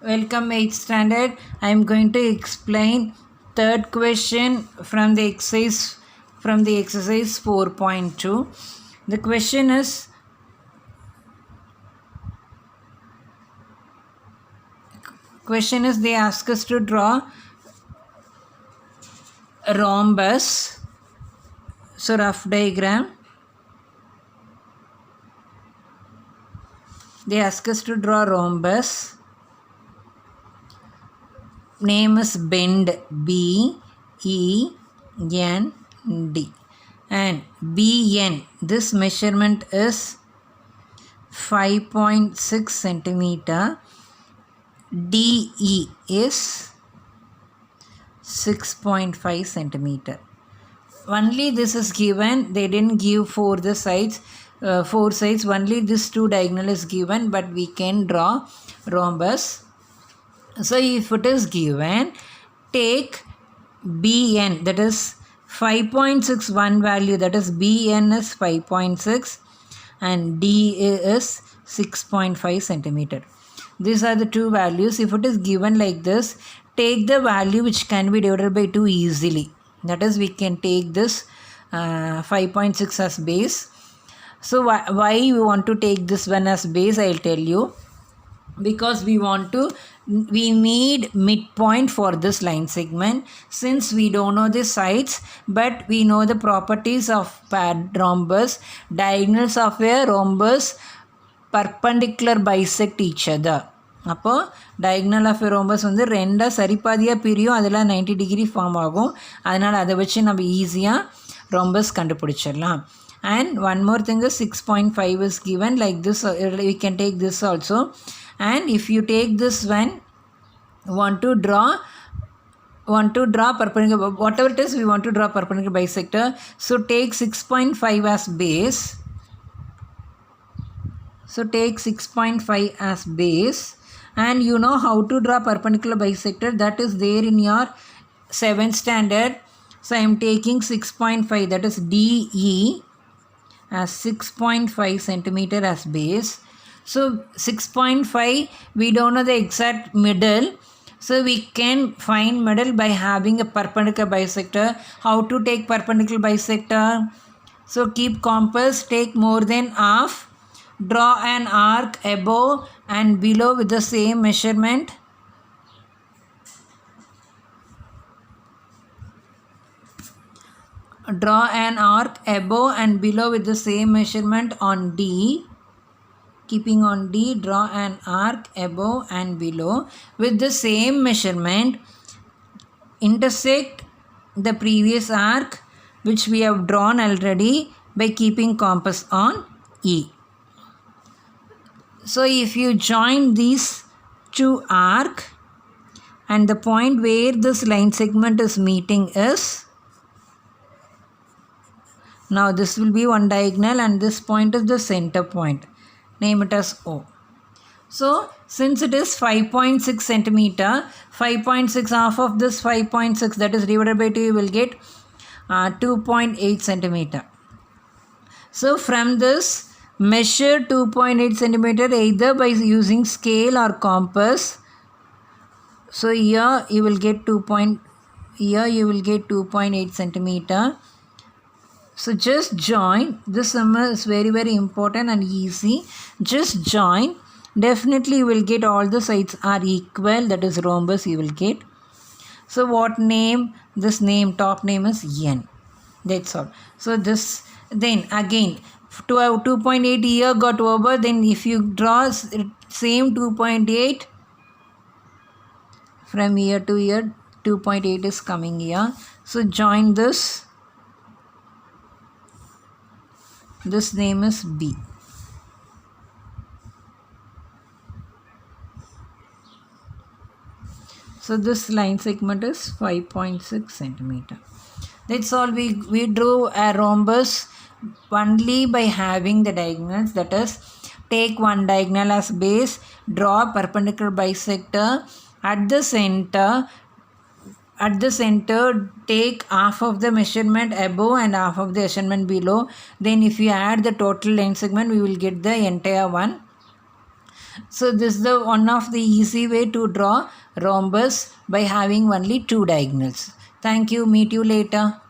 Welcome 8th standard. I am going to explain third question from the exercise 4.2. The question is they ask us to draw a rhombus. So rough diagram. They ask us to draw rhombus. Name is bend, B-E-N-D, and BN, this measurement is 5.6 centimeter, DE is 6.5 centimeter. Only this is given, they didn't give four sides, only this two diagonal is given, but we can draw rhombus. So if it is given, take BN, that is 5.61 value, that is BN is 5.6 and D is 6.5 centimeter. These are the two values. If it is given like this, take the value which can be divided by 2 easily. That is, we can take this 5.6 as base. So why we want to take this one as base, I will tell you. Because we need midpoint for this line segment, since we don't know the sides but we know the properties of rhombus. Diagonals of a rhombus perpendicular bisect each other. அப்போ diagonal of a rhombus வந்து ரெண்டா சரிபாதியாக பிரியும், அதில் 90 degree form ஆகும். அதனால் அதை வச்சு நம்ம ஈஸியாக rhombus கண்டுபிடிச்சிடலாம். And one more thing is 6.5 is given like this. We can take this also. And if you take this one, want to draw perpendicular, whatever it is, we want to draw perpendicular bisector. So take 6.5 as base. So take 6.5 as base, and you know how to draw perpendicular bisector, that is there in your 7th standard. So I am taking 6.5, that is DE as 6.5 centimeter as base. So 6.5, we don't know the exact middle. So we can find middle by having a perpendicular bisector. How to take perpendicular bisector? So keep compass, take more than half, draw an arc above and below with the same measurement. Draw an arc above and below with the same measurement on D. Keeping on D, draw an arc above and below with the same measurement. Intersect the previous arc which we have drawn already by keeping compass on E. So if you join these two arcs and the point where this line segment is meeting is, now this will be one diagonal and this point is the center point. Name it as O. So since it is 5.6 centimeter, 5.6 half of this 5.6, that is divided by 2, you will get 2.8 centimeter. So from this, measure 2.8 centimeter either by using scale or compass. So here you will get 2.8 centimeter. So just join. This sum is very very important and easy. Just join. Definitely you will get all the sides are equal. That is rhombus you will get. So what name? This name, top name is N. That's all. So this, then again 2.8 here got over. Then if you draw same 2.8 from here to here, 2.8 is coming here. So join this. This name is B. So this line segment is 5.6 centimeter. That's all. We drew a rhombus only by having the diagonals. That is, take one diagonal as base, draw perpendicular bisector at the center. At the center, take half of the measurement above and half of the measurement below. Then if you add the total line segment, we will get the entire one. So this is the one of the easy way to draw rhombus by having only two diagonals. Thank you. Meet you later.